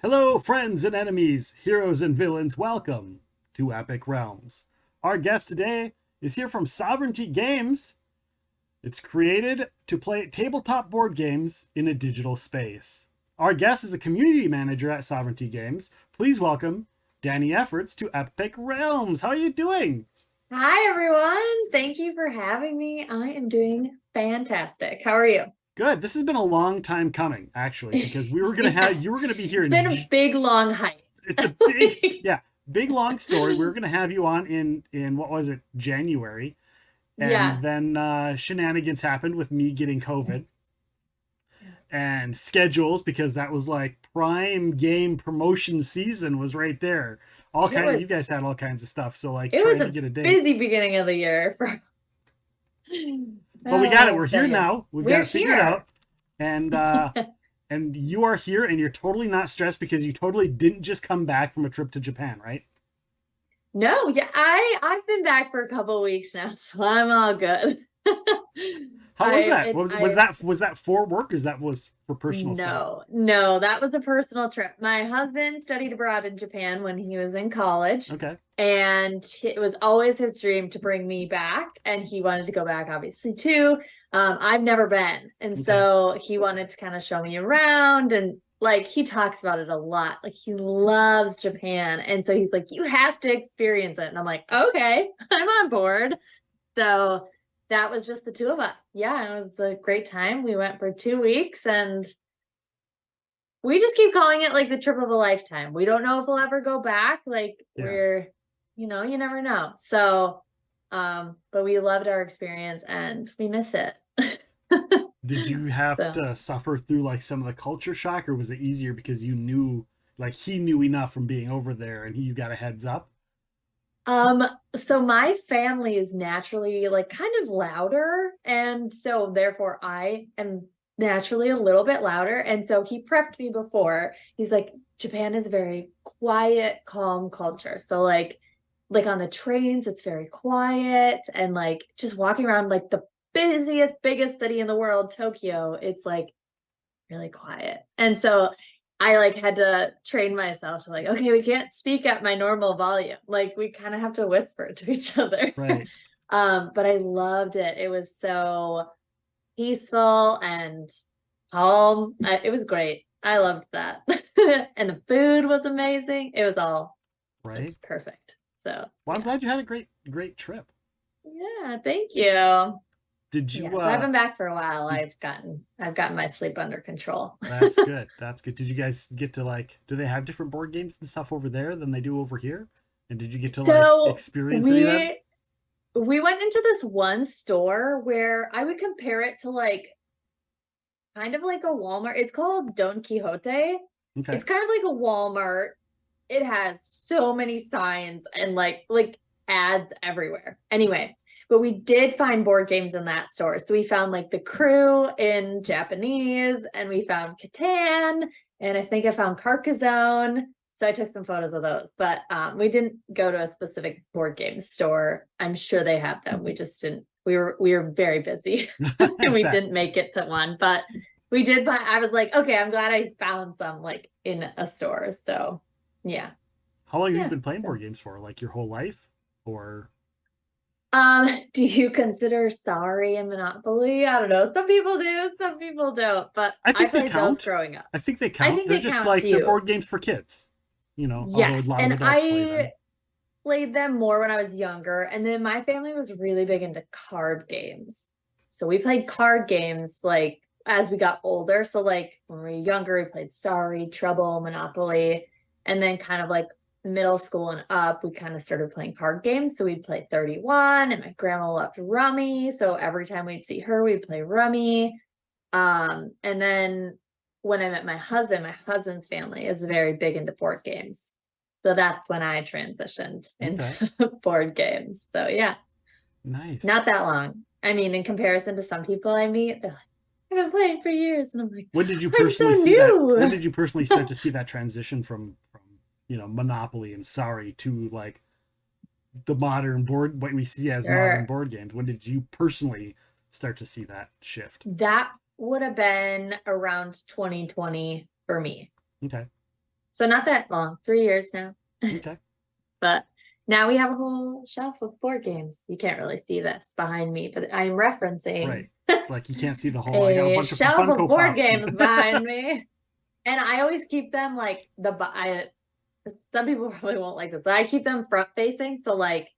Hello, friends and enemies, heroes and villains. Welcome to Epic Realms. Our guest today is here from Sovranti Games. It's created to play tabletop board games in a digital space. Our guest is a community manager at Sovranti Games. Please welcome Dani Effertz to Epic Realms. How are you doing? Hi, everyone. Thank you for having me. I am doing fantastic. How are you? Good. This has been a long time coming, actually, because we were gonna Yeah, have you were gonna be here it's in been a big, long hike. it's a big, yeah, big long story. We were gonna have you on in what was it, January, and Yes. then shenanigans happened with me getting COVID Yes. Yes. and schedules because that was like prime game promotion season was right there. All It kind of was you guys had all kinds of stuff, so like it was trying to a get a date. busy beginning of the year. But we got it. We're So here yeah. now. We've got We're it figured here. out, and and you are here, and you're totally not stressed because you totally didn't just come back from a trip to Japan, right? No, yeah, I've been back for a couple of weeks now, so I'm all good. How was that? Was I that for work, or is that was for personal stuff? No, that was a personal trip. My husband studied abroad in Japan when he was in college, Okay. and it was always his dream to bring me back, and he wanted to go back, obviously, too. I've never been, and Okay. so he wanted to kind of show me around, and like he talks about it a lot. Like he loves Japan, and so he's like, "You have to experience it," and I'm like, "Okay, I'm on board." So that was just the two of us. Yeah, it was a great time. We went for 2 weeks and we just keep calling it like the trip of a lifetime. We don't know if we'll ever go back. Like Yeah. you never know. So, but we loved our experience and we miss it. Did you have So, to suffer through like some of the culture shock, or was it easier because you knew, like he knew enough from being over there, and you got a heads up? um, so my family is naturally like kind of louder, and so therefore I am naturally a little bit louder. And so he prepped me before. He's like, Japan is a very quiet, calm culture. So like on the trains, it's very quiet, and like just walking around like the busiest, biggest city in the world, Tokyo, it's like really quiet. And so I like had to train myself to like, okay, we can't speak at my normal volume. Like we kind of have to whisper to each other. Right. But I loved it. It was so peaceful and calm. It was great. I loved that. And the food was amazing. It was all Right. just perfect. So Well, I'm yeah. glad you had a great trip. Yeah, thank you. Did Yeah, you so I've been back for a while. did I've gotten my sleep under control. That's good. That's good. Did you guys get to like, do they have different board games and stuff over there than they do over here? And did you get to like So experience any of that? we we went into this one store where I would compare it to like kind of like a Walmart. It's called Don Quixote. Okay. It's kind of like a Walmart. It has so many signs and like ads everywhere. Anyway, but we did find board games in that store. So we found like The Crew in Japanese, and we found Catan, and I think I found Carcassonne. So I took some photos of those, but we didn't go to a specific board game store. I'm sure they have them. We just didn't. We were very busy, I and we bet. didn't make it to one. But we did find. I was like, okay, I'm glad I found some like in a store. So yeah, How long have you yeah. been playing So board games for? Like your whole life? Or do you consider Sorry and Monopoly? I don't know. Some people do, some people don't. But I I think they played those count. growing up. I think they I count. think They're they just count like they're too. board games for kids, although a Yes. lot of And adults play I them. played them more when I was younger. And then my family was really big into card games. So we played card games like as we got older. So like when we were younger, we played Sorry, Trouble, Monopoly. And then kind of like middle school and up, we kind of started playing card games. So we'd play 31, and my grandma loved Rummy. So every time we'd see her, we'd play Rummy. And then when I met my husband's family is very big into board games. So that's when I transitioned Okay. into board games. So yeah, Nice. not that long. I mean, in comparison to some people I meet, they're like, I've been playing for years. And I'm like, When did you I'm so personally see that? When new. did you personally start to see that transition from Monopoly and Sorry to like the modern board, what we see as modern Sure. board games? When did you personally start to see that shift? That would have been around 2020 for me. Okay. So not that long, 3 years now. Okay. But now we have a whole shelf of board games. You can't really see this behind me, but I'm referencing Right. It's like you can't see the whole. I got a a bunch of shelf of Funko board Pops. games behind me. And I always keep them like some people probably won't like this, but I keep them front facing. So like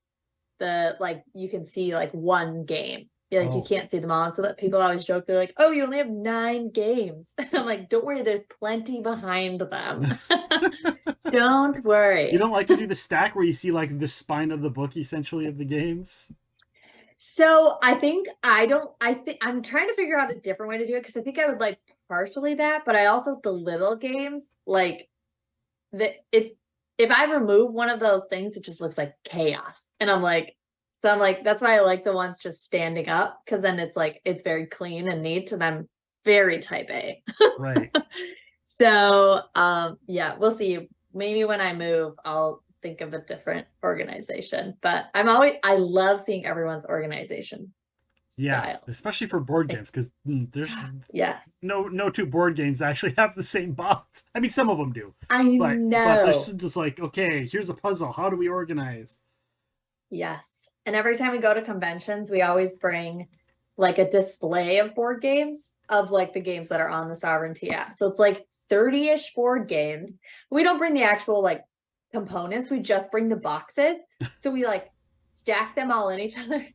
you can see like one game. Like you Oh. can't see them all. So that people always joke, they're like, oh, you only have 9 games. And I'm like, don't worry, there's plenty behind them. Don't worry. You don't like to do the stack where you see like the spine of the book essentially of the games? So I think I'm trying to figure out a different way to do it, because I think I would like partially that, but I also the little games, like if I remove one of those things, it just looks like chaos. And I'm like, that's why I like the ones just standing up, because then it's like it's very clean and neat, and I'm very type A. Right. So yeah, we'll see. Maybe when I move, I'll think of a different organization. But I love seeing everyone's organization Yeah, styles. especially for board games, because there's Yes. no two board games actually have the same box. I mean, some of them do, I but know. there's just like, okay, here's a puzzle. How do we organize? Yes. And every time we go to conventions, we always bring like a display of board games of like the games that are on the Sovereignty app. So it's like 30-ish board games. We don't bring the actual like components, we just bring the boxes. So we like stack them all in each other.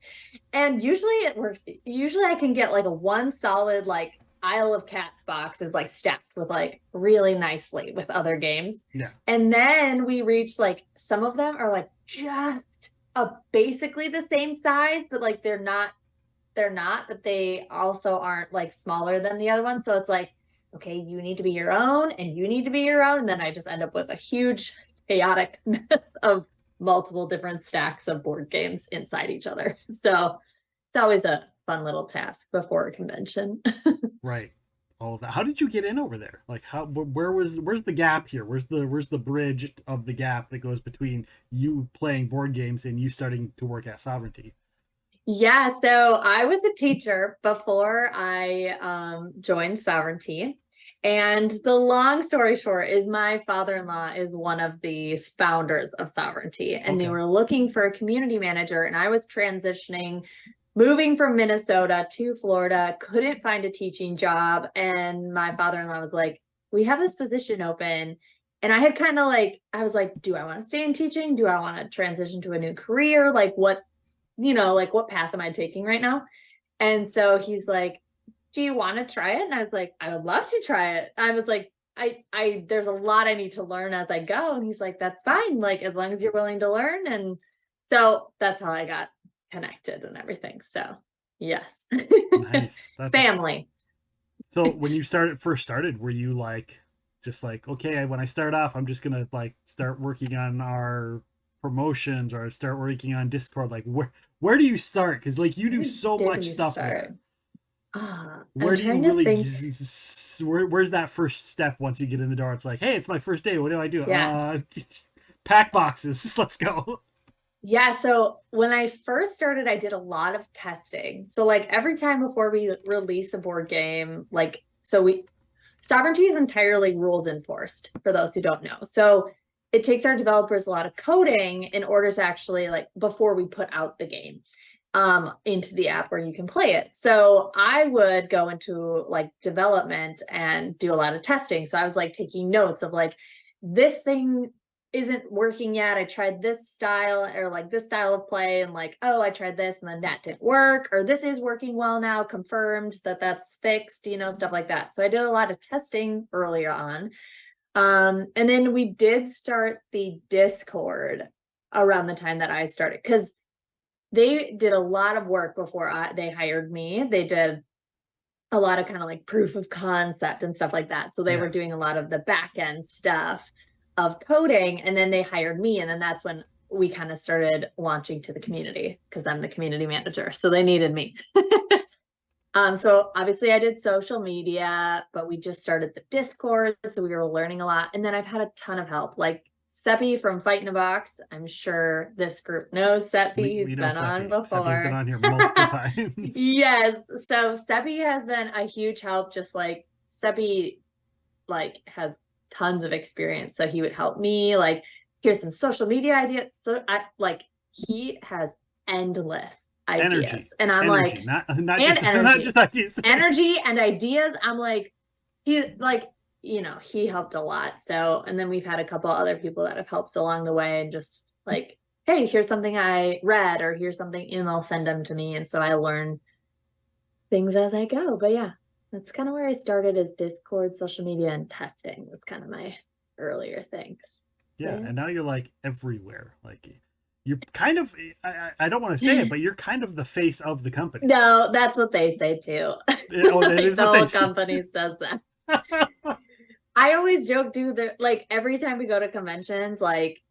And usually it works. Usually I can get like a one solid like Isle of Cats box is like stacked with like really nicely with other games. Yeah. And then we reach like some of them are like just basically the same size, but like they're not, but they also aren't like smaller than the other one. So it's like, okay, you need to be your own and you need to be your own. And then I just end up with a huge chaotic mess of multiple different stacks of board games inside each other. So it's always a fun little task before a convention. Right. All of that. How did you get in over there? Like where's the gap here? Where's the bridge of the gap that goes between you playing board games and you starting to work at Sovereignty? Yeah, so I was a teacher before I joined Sovereignty. And the long story short is my father-in-law is one of the founders of Sovereignty, and they were looking for a community manager, and I was transitioning, moving from Minnesota to Florida, couldn't find a teaching job, and my father-in-law was like, we have this position open. And I had kind of like, I was like, do I want to stay in teaching? Do I want to transition to a new career? Like what path am I taking right now? And so he's like, do you want to try it? And I was like, I would love to try it. I was like, I there's a lot I need to learn as I go. And he's like, that's fine. Like, as long as you're willing to learn. And so that's how I got connected and everything. So yes. Nice. That's family. So when you first started, were you like, just like, okay, when I start off, I'm just going to like start working on our promotions or start working on Discord? Like where do you start? Because like you do so much stuff there. Where do you really where's that first step once you get in the door? It's like, hey, it's my first day, what do I do? Yeah. Pack boxes. Let's go. Yeah, so when I first started, I did a lot of testing. So like every time before we release a board game, like Sovereignty is entirely rules enforced, for those who don't know. So it takes our developers a lot of coding in order to actually like before we put out the game into the app where you can play it. So I would go into like development and do a lot of testing. So I was like taking notes of like, this thing isn't working yet. I tried this style or like this style of play and like, oh, I tried this and then that didn't work, or this is working well now, confirmed that that's fixed, stuff like that. So I did a lot of testing earlier on. And then we did start the Discord around the time that I started, because they did a lot of work before they hired me. They did a lot of kind of like proof of concept and stuff like that. So they were doing a lot of the back end stuff of coding, and then they hired me. And then that's when we kind of started launching to the community, because I'm the community manager. So they needed me. So obviously I did social media, but we just started the Discord. So we were learning a lot. And then I've had a ton of help, like Seppi from Fight in a Box. I'm sure this group knows Seppi. He's been on before. Seppi's been on here multiple times. Yes. So Seppi has been a huge help. Just like Seppi like has tons of experience. So he would help me, like, here's some social media ideas. So he has endless ideas. Energy. And I'm energy. like, not and just energy. not just ideas. Energy and ideas. I'm like, he helped a lot. So, and then we've had a couple other people that have helped along the way, and just like, hey, here's something I read, or here's something, and they'll send them to me. And so I learn things as I go. But yeah, that's kind of where I started, is Discord, social media, and testing. That's kind of my earlier things. Yeah, and now you're like everywhere. Like, you're kind of, I don't want to say it, but you're kind of the face of the company. No, that's what they say too. Oh, that is the what they whole say. company says that. I always joke too, that like every time we go to conventions, like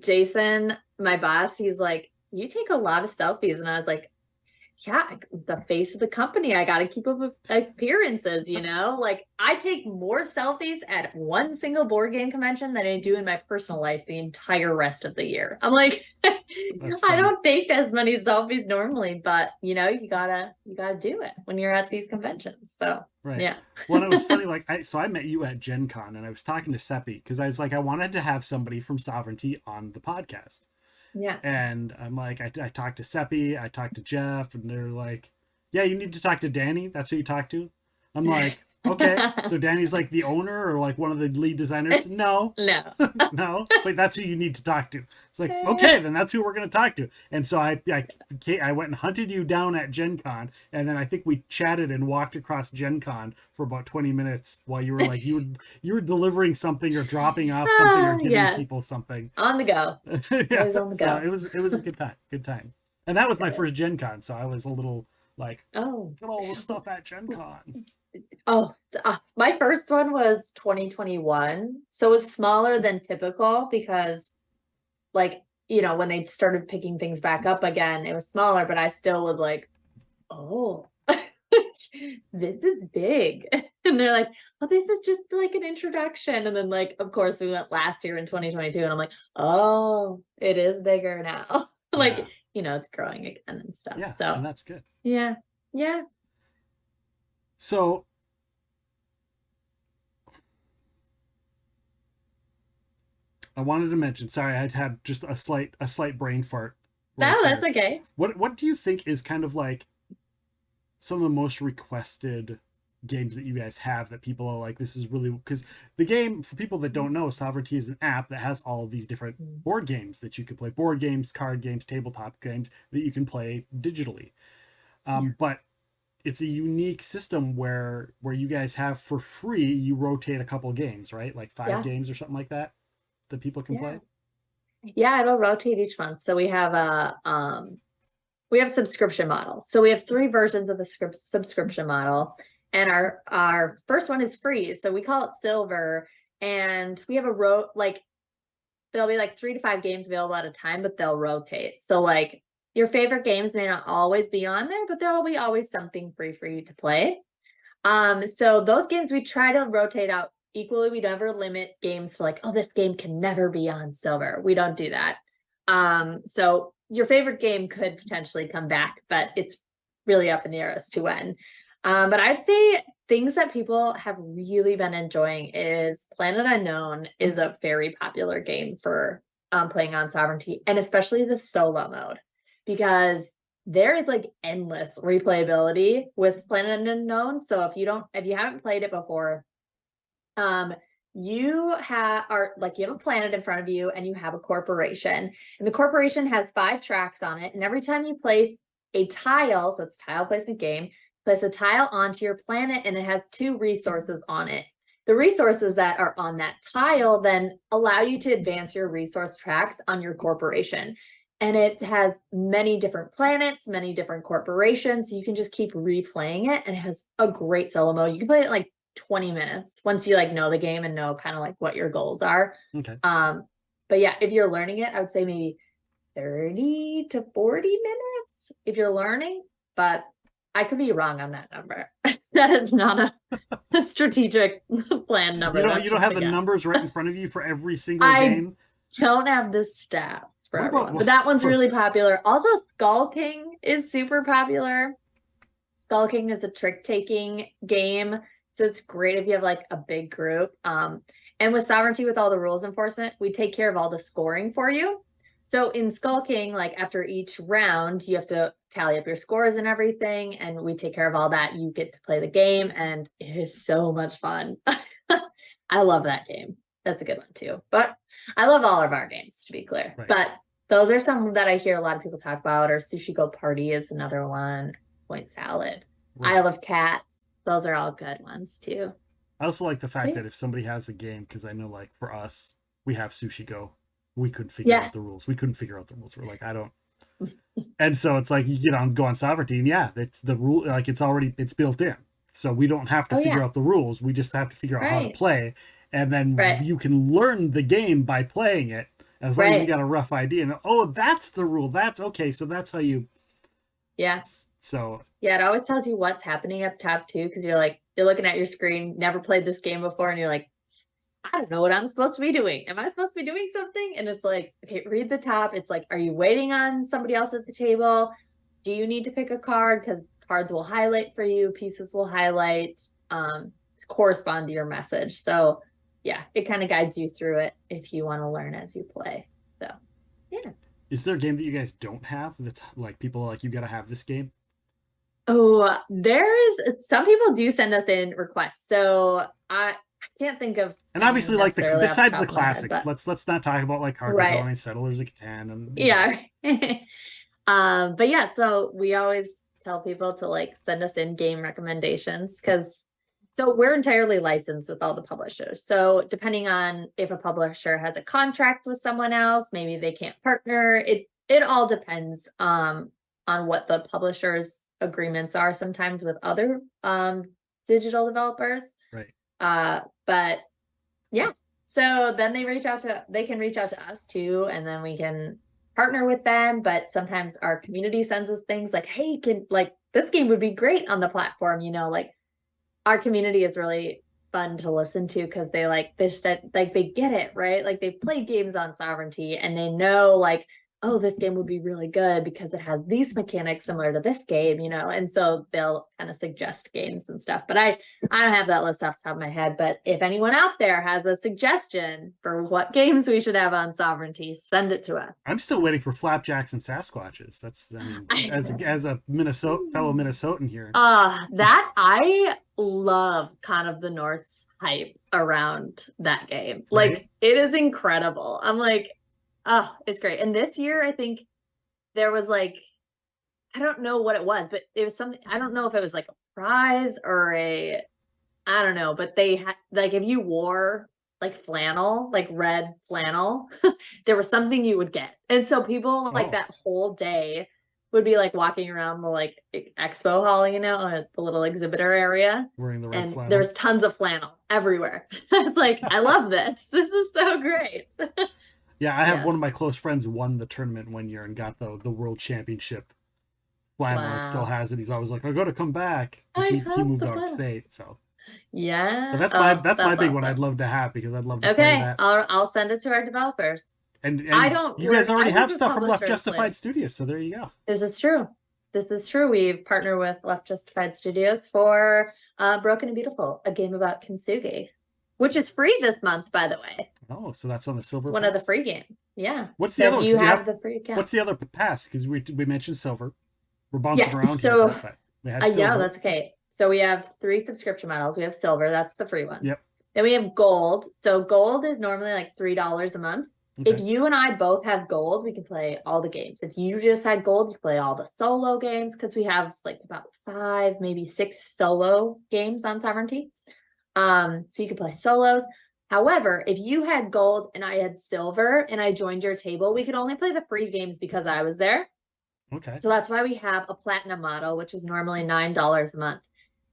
Jason, my boss, he's like, you take a lot of selfies. And I was like, yeah, the face of the company. I got to keep up with appearances, like I take more selfies at one single board game convention than I do in my personal life the entire rest of the year. I'm like, I don't take as many selfies normally, but you gotta do it when you're at these conventions. So right. Yeah. Well, it was funny. Like, I met you at Gen Con, and I was talking to Seppi because I was like, I wanted to have somebody from Sovranti on the podcast. Yeah. And I'm like, I talked to Seppi, I talked to Jeff, and they're like, yeah, you need to talk to Dani. That's who you talk to. I'm like, okay. So Dani's like the owner or like one of the lead designers? No. No. But that's who you need to talk to. It's like, okay, then that's who we're going to talk to. And so I went and hunted you down at Gen Con, and then I think we chatted and walked across Gen Con for about 20 minutes while you were like, you were delivering something or dropping off something or giving people something. On the go. Yeah, on the so go. it was a good time. And that was my first Gen Con, so I was a little like, oh, look at all the stuff at Gen Con. My first one was 2021, so it was smaller than typical because, like, when they started picking things back up again, it was smaller, but I still was like, oh, this is big. And they're like, oh, this is just like an introduction. And then, like, of course, we went last year in 2022, and I'm like, oh, it is bigger now. Like, it's growing again and stuff. Yeah, so and that's good. Yeah. So I wanted to mention, sorry, I'd had just a slight brain fart. No, that's okay. What do you think is kind of like some of the most requested games that you guys have that people are like, this is really, because the game, for people that don't know, Sovranti is an app that has all of these different board games that you can play, board games, card games, tabletop games that you can play digitally. But it's a unique system where you guys have for free, you rotate a couple games, right? Like 5 games or something like that people can play. Yeah, it'll rotate each month. So we have a subscription model. So we have 3 versions of the subscription model, and our first one is free. So we call it silver, and we have there'll be like 3 to 5 games available at a time, but they'll rotate. So like your favorite games may not always be on there, but there'll be always something free for you to play. So those games we try to rotate out equally. We never limit games to like, oh, this game can never be on silver. We don't do that. So your favorite game could potentially come back, but it's really up in the air as to when. But I'd say things that people have really been enjoying is Planet Unknown is a very popular game for playing on Sovranti, and especially the solo mode, because there is like endless replayability with Planet Unknown. So if you haven't played it before, you have a planet in front of you, and you have a corporation, and the corporation has 5 tracks on it. And every time you place a tile, so it's a tile placement game, place a tile onto your planet, and it has 2 resources on it. The resources that are on that tile then allow you to advance your resource tracks on your corporation. And it has many different planets, many different corporations. So you can just keep replaying it, and it has a great solo mode. You can play it like 20 minutes once you know the game and know kind of like what your goals are. Okay. But yeah, if you're learning it, I would say maybe 30 to 40 minutes if you're learning, but I could be wrong on that number. That is not a strategic plan number. You don't have the numbers right in front of you for every single game? I don't have the stats for everyone, but that one's really popular. Also, Skull King is super popular. Skull King is a trick-taking game, so it's great if you have like a big group. And And with Sovereignty, with all the rules enforcement, we take care of all the scoring for you. So in Skull King, like after each round, you have to tally up your scores and everything, and we take care of all that. You get to play the game, and it is so much fun. I love that game. That's a good one too. But I love all of our games, to be clear. Right. But those are some that I hear a lot of people talk about, or Sushi Go Party is another one. Point Salad. Right. Isle of Cats. Those are all good ones too. I also like the fact that if somebody has a game, because I know like for us, we have Sushi Go. We couldn't figure out the rules. We couldn't figure out the rules. We're like, I don't. And so it's like you go on Sovereignty, and yeah, it's the rule. Like it's built in, so we don't have to figure out the rules. We just have to figure out how to play, and then you can learn the game by playing it. As long as you got a rough idea, and that's the rule. That's okay. So that's how you. Yes. So. Yeah, it always tells you what's happening up top too, because you're looking at your screen, never played this game before, and you're like, I don't know what I'm supposed to be doing. Am I supposed to be doing something? And it's like, okay, read the top. It's like, are you waiting on somebody else at the table? Do you need to pick a card? Because cards will highlight for you, pieces will highlight to correspond to your message. So yeah, it kind of guides you through it if you want to learn as you play. So yeah. Is there a game that you guys don't have that's like people are like, you got to have this game? Oh, some people do send us in requests. So I can't think of. And obviously, like besides the classics, head, let's not talk about like Carcassonne and Settlers of Catan and but yeah, so we always tell people to like send us in game recommendations because we're entirely licensed with all the publishers. So depending on if a publisher has a contract with someone else, maybe they can't partner. It all depends on what the publisher's agreements are sometimes with other digital developers. Right. But yeah, so then they can reach out to us too, and then we can partner with them. But sometimes our community sends us things like, hey, this game would be great on the platform, like our community is really fun to listen to because they get it, right? Like they've played games on Sovereignty and they know like, oh, this game would be really good because it has these mechanics similar to this game, and so they'll kind of suggest games and stuff. But I don't have that list off the top of my head. But if anyone out there has a suggestion for what games we should have on Sovereignty, send it to us. I'm still waiting for Flapjacks and Sasquatches. That's as a fellow Minnesotan here. That I love kind of the North's hype around that game. Like it is incredible. I'm like, oh, it's great. And this year, I think there was like, I don't know what it was, but it was something, I don't know if it was like a prize or I don't know, but they had, like, if you wore like flannel, like red flannel, there was something you would get. And so people like that whole day would be like walking around the like expo hall, the little exhibitor area. Wearing the red flannel. There's tons of flannel everywhere. I was like, I love this. This is so great. Yeah, I have one of my close friends won the tournament one year and got the world championship flannel. And still has it. He's always like, I got to come back. He moved out of state, so. Yeah. But that's my big one I'd love to have because I'd love to play that. I'll send it to our developers. And you guys already have stuff from Left Justified Studios, so there you go. This is true. We've partnered with Left Justified Studios for Broken and Beautiful, a game about kintsugi, which is free this month, by the way. Oh, so that's on the silver. It's one of the free games. Yeah. What's the other? You have the free account. What's the other pass? Because we mentioned silver. We're bouncing around here. But we had silver. Yeah, that's okay. So we have 3 subscription models. We have silver. That's the free one. Yep. Then we have gold. So gold is normally like $3 a month. Okay. If you and I both have gold, we can play all the games. If you just had gold, you play all the solo games because we have like about 5, maybe 6 solo games on Sovereignty. So you can play solos. However, if you had gold and I had silver and I joined your table, we could only play the free games because I was there. Okay. So that's why we have a platinum model, which is normally $9 a month.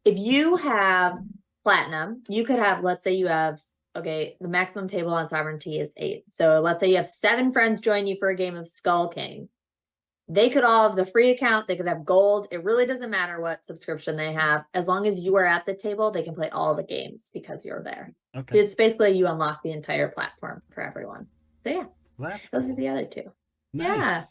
If you have platinum, you could have, let's say you have, the maximum table on Sovereignty is 8. So let's say you have 7 friends join you for a game of Skull King. They could all have the free account. They could have gold. It really doesn't matter what subscription they have. As long as you are at the table, they can play all the games because you're there. Okay. So it's basically you unlock the entire platform for everyone. So yeah, those are the other 2. Nice. Yeah.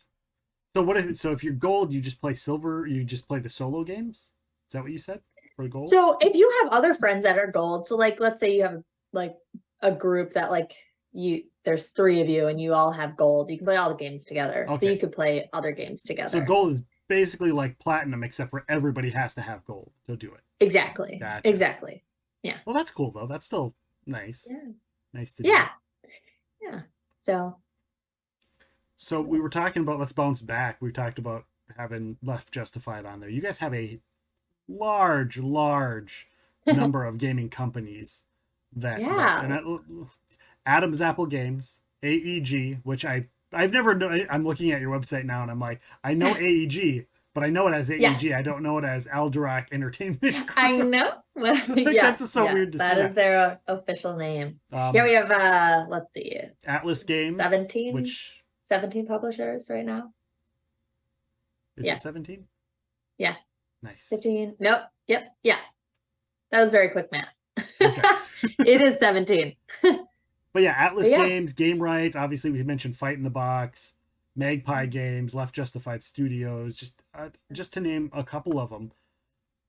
So if you're gold, you just play silver. You just play the solo games. Is that what you said for gold? So if you have other friends that are gold, so like let's say you have like a group that like there's 3 of you and you all have gold. You can play all the games together. So Okay. you could play other games together. So gold is basically like platinum, except for everybody has to have gold to do it. Exactly. Gotcha. Exactly. Yeah. Well, that's cool though. That's still nice. Yeah. Nice to do. Yeah. Yeah. So we were talking about, let's bounce back. We talked about having Left Justified on there. You guys have a large number of gaming companies that, Adam's Apple Games, AEG, which I've never known. I'm looking at your website now and I'm like, I know AEG, but I know it as AEG. Yeah. I don't know it as Alderac Entertainment Group. I know. That's just so weird to say. That is their official name. We have let's see, Atlas Games, 17 publishers right now. Is it 17? Yeah. Nice. 15. Nope. Yep. Yeah. That was very quick math. Okay. It is 17. But yeah, Atlas Games, Gamewright, obviously we mentioned Fight in the Box, Magpie Games, Left Justified Studios, just to name a couple of them.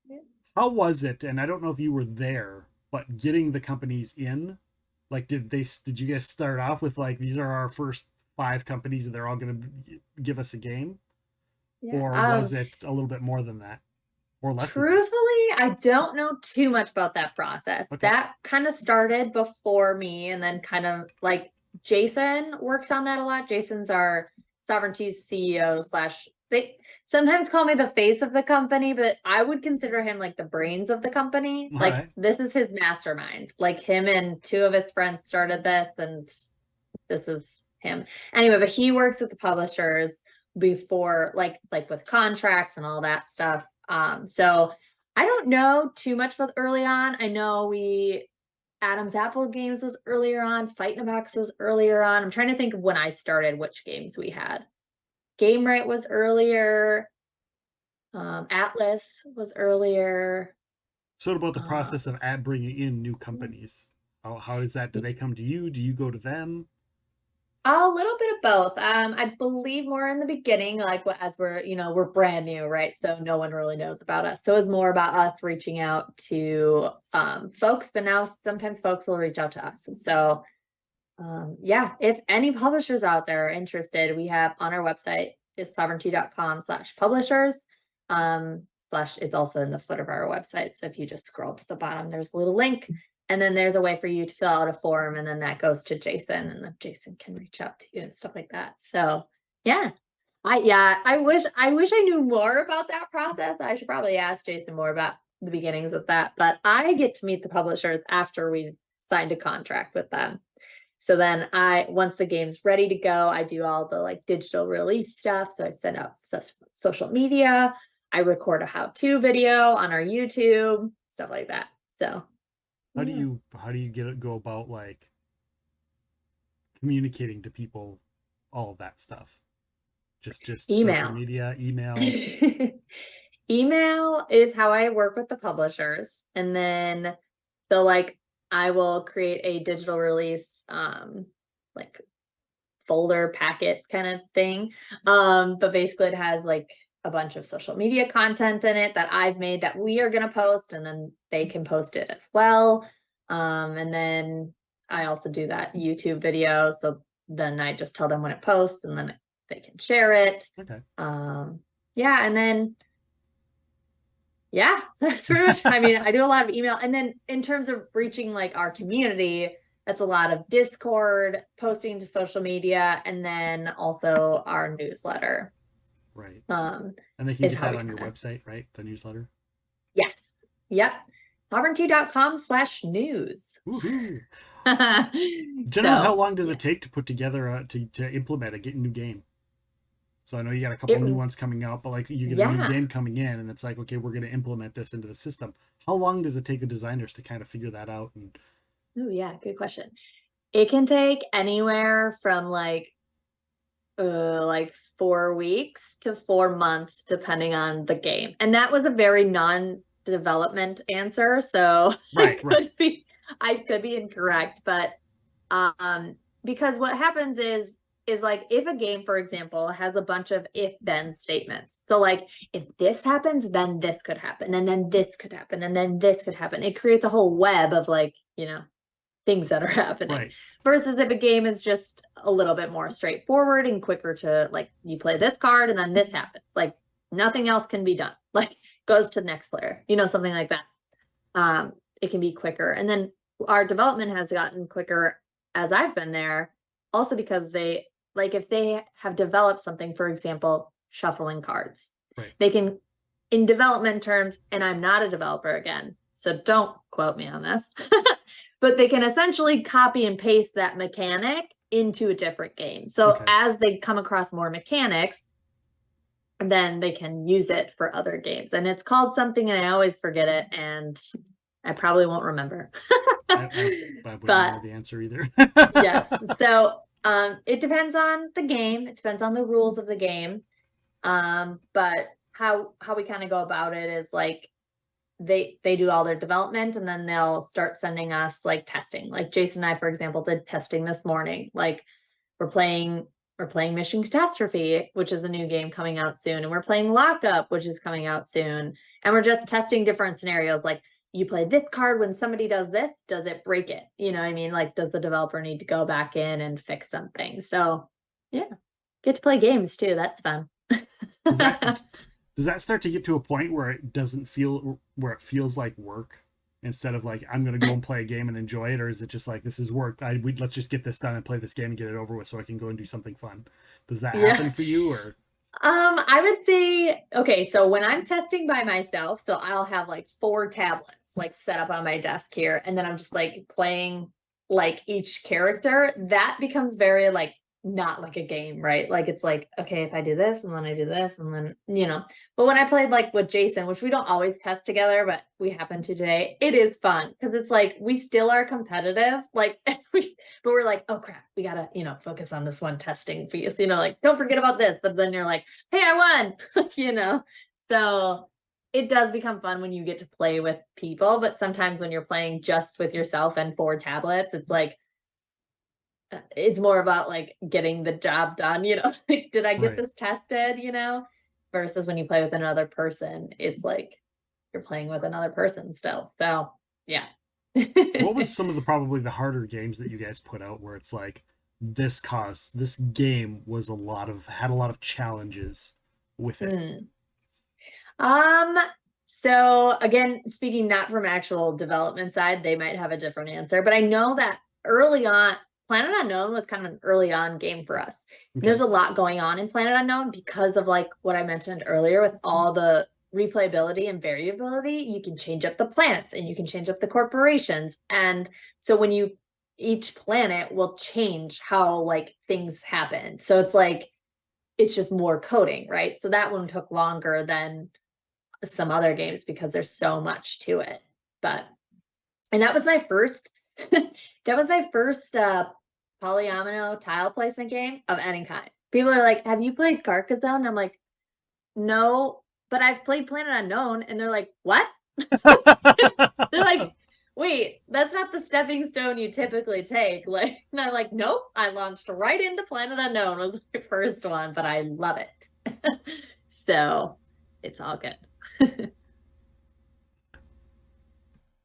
Yeah. How was it? And I don't know if you were there, but getting the companies in, like did you guys start off with like, these are our first 5 companies and they're all going to give us a game? Yeah. Or was it a little bit more than that? Or less? Truthfully, I don't know too much about that process. Okay. That kind of started before me, and then kind of like Jason works on that a lot. Jason's our Sovranti's CEO / they sometimes call me the face of the company, but I would consider him like the brains of the company. All like this is his mastermind. Like him and 2 of his friends started this, and this is him. Anyway, but he works with the publishers before, like with contracts and all that stuff. So I don't know too much about early on. I know Adam's Apple Games was earlier on. Fight in a Box was earlier on. I'm trying to think of when I started, which games we had. Gamewright was earlier. Atlas was earlier. So what about the process of bringing in new companies? How is that? Do they come to you? Do you go to them? A little bit of both. I believe more in the beginning, like as we're brand new, right? So no one really knows about us. So it's more about us reaching out to folks, but now sometimes folks will reach out to us. So if any publishers out there are interested, we have on our website is sovranti.com/publishers. It's also in the footer of our website. So if you just scroll to the bottom, there's a little link. And then there's a way for you to fill out a form, and then that goes to Jason, and then Jason can reach out to you and stuff like that. So I wish I knew more about that process. I should probably ask Jason more about the beginnings of that, but I get to meet the publishers after we've signed a contract with them. So then once the game's ready to go, I do all the like digital release stuff. So I send out social media, I record a how-to video on our YouTube, stuff like that. So how do you go about like communicating to people, all of that stuff? Just email. Social media, email. Email is how I work with the publishers. And then so like I will create a digital release like folder packet kind of thing. But basically it has like a bunch of social media content in it that I've made that we are going to post, and then they can post it as well. And then I also do that YouTube video. So then I just tell them when it posts, and then they can share it. Okay. And then, that's pretty much, I mean, I do a lot of email. And then in terms of reaching like our community, that's a lot of Discord, posting to social media, and then also our newsletter. Right. And they can get that on your website, right? The newsletter? Yes. Yep. Sovranti.com/news. Generally, how long does it take to put together to implement a new game? So I know you got a couple new ones coming out, but like you get a new game coming in, and it's like, okay, we're going to implement this into the system. How long does it take the designers to kind of figure that out? And good question. It can take anywhere from like 4 weeks to 4 months, depending on the game. And that was a very non-development answer, so I could be incorrect, but because what happens is like if a game, for example, has a bunch of if-then statements. So like if this happens, then this could happen, and then this could happen, and then this could happen. It creates a whole web of like, things that are happening. Right. Versus if a game is just a little bit more straightforward and quicker to, like, you play this card and then this happens. Like, nothing else can be done. Like, goes to the next player, something like that. It can be quicker. And then our development has gotten quicker as I've been there, also because they, like, if they have developed something, for example, shuffling cards, Right. they can, in development terms, and I'm not a developer again, so don't quote me on this, but they can essentially copy and paste that mechanic into a different game. So Okay. as they come across more mechanics, then they can use it for other games. And it's called something, and I always forget it, and I probably won't remember. I wouldn't But know the answer either. yes. So it depends on the game. It depends on the rules of the game. But how we kind of go about it is, like, they do all their development, and then they'll start sending us, like, testing. Like, Jason and I, for example, did testing this morning. Like, we're playing Mission Catastrophe, which is a new game coming out soon, and we're playing Lockup, which is coming out soon, and we're just testing different scenarios. Like, you play this card, when somebody does this, does it break it? You know what I mean? Like, does the developer need to go back in and fix something? So yeah, get to play games too. That's fun. Does that start to get to a point where it feels like work instead of like I'm gonna go and play a game and enjoy it, or is it just like this is work? Let's just get this done and play this game and get it over with so I can go and do something fun. Does that happen for you, or? I would say, okay, so when I'm testing by myself, so I'll have like 4 tablets like set up on my desk here, and then I'm just like playing like each character. That becomes very like not like a game, right? Like, it's like, okay, if I do this and then I do this and then, but when I played like with Jason, which we don't always test together, but we happen to today, it is fun because it's like we still are competitive, like, but we're like, oh crap, we gotta, focus on this one testing piece, like, don't forget about this. But then you're like, hey, I won. So it does become fun when you get to play with people. But sometimes when you're playing just with yourself and 4 tablets, it's like, it's more about like getting the job done, like, did I get Right. this tested, versus when you play with another person, it's like you're playing with another person still. So yeah. What was some of the probably the harder games that you guys put out where it's like this game was had a lot of challenges with it? So again, speaking not from actual development side, they might have a different answer, but I know that early on, Planet Unknown was kind of an early on game for us. Okay. There's a lot going on in Planet Unknown because of like what I mentioned earlier with all the replayability and variability. You can change up the planets and you can change up the corporations. And so each planet will change how like things happen. So it's like, it's just more coding, right? So that one took longer than some other games because there's so much to it. And that was my first polyomino tile placement game of any kind. People are like, have you played Carcassonne? I'm like, no, but I've played Planet Unknown. And they're like, what? They're like, wait, that's not the stepping stone you typically take. Like, and I'm like, nope, I launched right into Planet Unknown was my first one, but I love it. So it's all good.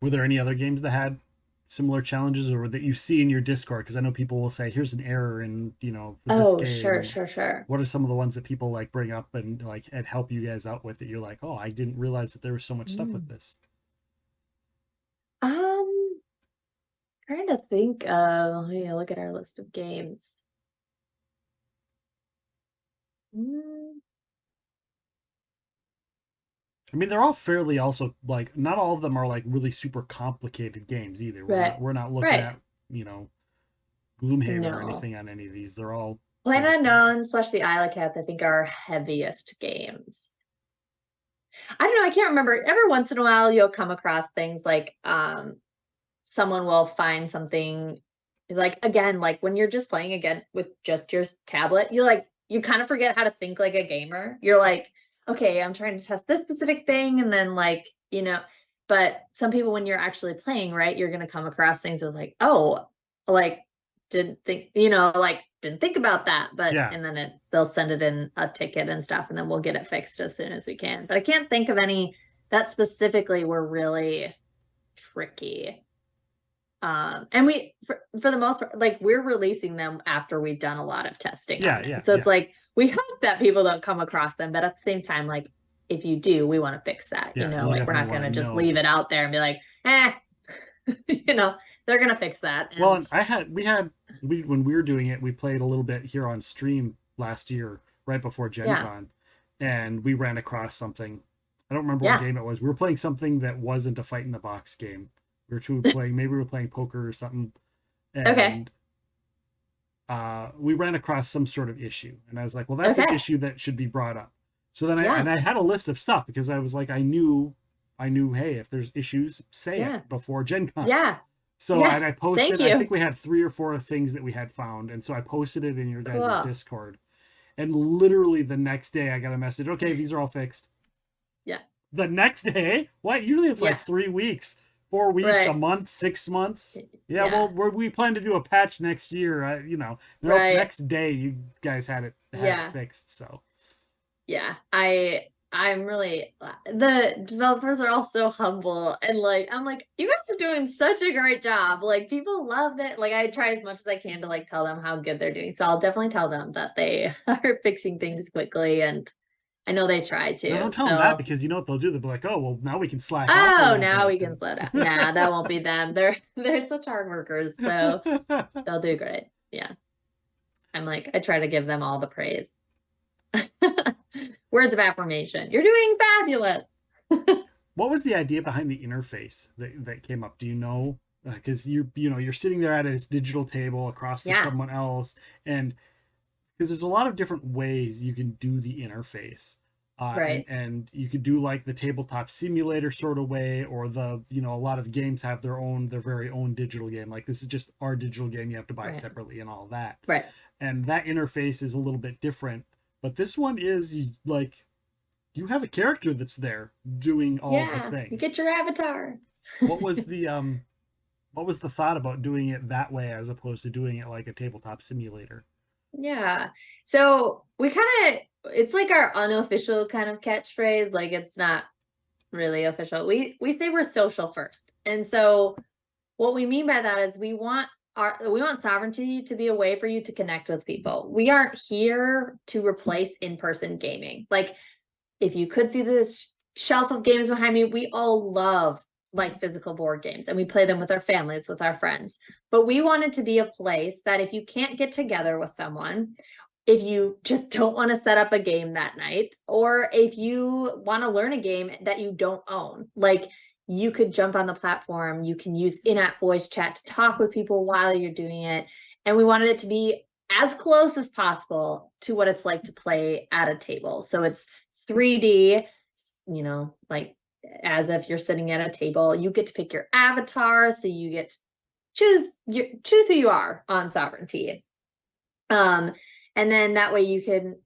Were there any other games that had similar challenges or that you see in your Discord? Because I know people will say, "Here's an error in for this game." Sure. What are some of the ones that people like bring up and help you guys out with that you're like, "Oh, I didn't realize that there was so much stuff with this." Trying to think of. Look at our list of games. I mean, they're all fairly also like not all of them are like really super complicated games either. Right. We're not looking at Gloomhaven or No. anything on any of these. They're all Planet Unknown / the Isle of Cats, I think, are our heaviest games. I don't know. I can't remember. Every once in a while, you'll come across things like someone will find something like, again, like when you're just playing again with just your tablet, you kind of forget how to think like a gamer. You're like, okay, I'm trying to test this specific thing. And then but some people, when you're actually playing, right, you're going to come across things as like, oh, like didn't think about that. But, Yeah. and then they'll send it in a ticket and stuff, and then we'll get it fixed as soon as we can. But I can't think of any that specifically were really tricky. And we, for the most part, like we're releasing them after we've done a lot of testing Yeah, on it. yeah, So it's yeah. like, we hope that people don't come across them, but at the same time, like if you do, we want to fix that, Yeah, you like we're definitely not going want to to just know. leave it out there and be like, they're going to fix that. Well, And and we when we were doing it, we played a little bit here on stream last year, right before Gen yeah, Con, and we ran across something. I don't remember what yeah. game it was. We were playing something that wasn't a fight in the box game. Maybe we were playing poker or something, Okay. and we ran across some sort of issue, and I was like, well, that's an Okay. issue that should be brought up. So then Yeah. I had a list of stuff because I was like, I knew, hey, if there's issues, say Yeah. it before Gen Con. Yeah. So Yeah. and I Thank posted, I you. think we had 3 or 4 things that we had found, and so I posted it in your guys' Cool. Discord. And literally the next day, I got a message. Okay, these are all fixed. Yeah. The next day, what? Usually it's like Yeah. 3 weeks, 4 weeks, a Right. month, 6 months. Yeah, Yeah. well, we plan to do a patch next year. Nope. Right. Next day, you guys had it Yeah. fixed. So Yeah. I'm really, the developers are all so humble, and like I'm like, you guys are doing such a great job. Like people love it. Like I try as much as I can to like tell them how good they're doing. So I'll definitely tell them that they are fixing things quickly, and I know they try no, to. don't tell them that So because you know what they'll do. They'll be like, oh, well, now we can slack off a oh, little now bit. we can slow down. Nah, that won't be them. They're such hard workers, so they'll do great. Yeah. I'm like, I try to give them all the praise. Words of affirmation. You're doing fabulous. What was the idea behind the interface that came up? Do you know? Because you're sitting there at this digital table across from Yeah. someone else, and because there's a lot of different ways you can do the interface, Right. and you could do like the tabletop simulator sort of way, or a lot of games have their very own digital game. Like this is just our digital game you have to buy Right. separately and all that, Right. and that interface is a little bit different. But this one is like you have a character that's there doing all the Yeah. You things. get your avatar. What was the thought about doing it that way as opposed to doing it like a tabletop simulator? Yeah. So we kind of, it's like our unofficial kind of catchphrase. Like it's not really official. We say we're social first. And so what we mean by that is we want sovereignty to be a way for you to connect with people. We aren't here to replace in-person gaming. Like if you could see this shelf of games behind me, we all love like physical board games and we play them with our families, with our friends. But we want it to be a place that if you can't get together with someone, if you just don't want to set up a game that night, or if you want to learn a game that you don't own, like you could jump on the platform, you can use in-app voice chat to talk with people while you're doing it. And we wanted it to be as close as possible to what it's like to play at a table. So it's 3D, like as if you're sitting at a table. You get to pick your avatar, so you get to choose who you are on Sovereignty. And then that way you can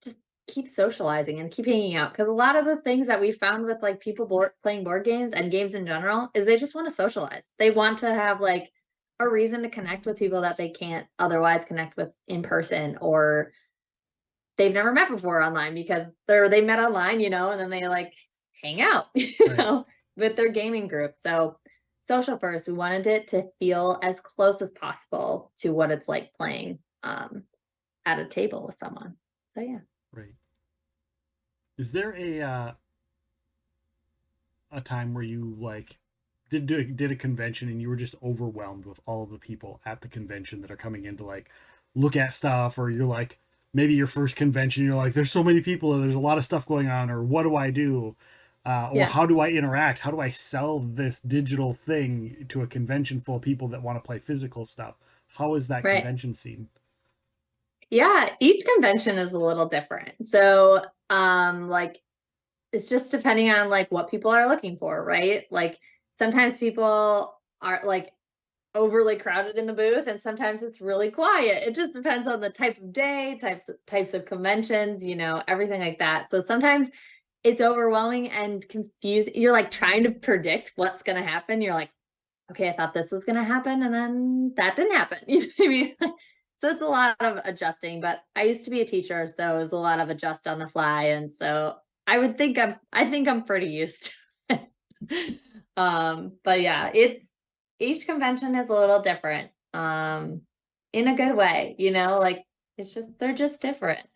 just keep socializing and keep hanging out. Because a lot of the things that we found with like people playing board games and games in general is they just want to socialize. They want to have like a reason to connect with people that they can't otherwise connect with in person, or they've never met before online because they met online, and then they like hang out, Right. with their gaming group. So social first, we wanted it to feel as close as possible to what it's like playing at a table with someone. So yeah. Right. Is there a time where you like did a convention and you were just overwhelmed with all of the people at the convention that are coming in to like look at stuff, or you're like maybe your first convention, you're like there's so many people and there's a lot of stuff going on, or what do I do? Or Yeah. how do I interact? How do I sell this digital thing to a convention full of people that want to play physical stuff? How is that Right. convention scene? Yeah. Each convention is a little different. So like it's just depending on like what people are looking for, right? Like sometimes people are like overly crowded in the booth and sometimes it's really quiet. It just depends on the type of day, types of conventions, everything like that. So sometimes it's overwhelming and confused. You're like trying to predict what's going to happen. You're like, okay, I thought this was going to happen and then that didn't happen. You know what I mean? So it's a lot of adjusting, but I used to be a teacher, so it was a lot of adjust on the fly. And so I think I'm pretty used to it. But yeah, each convention is a little different, in a good way, like they're just different.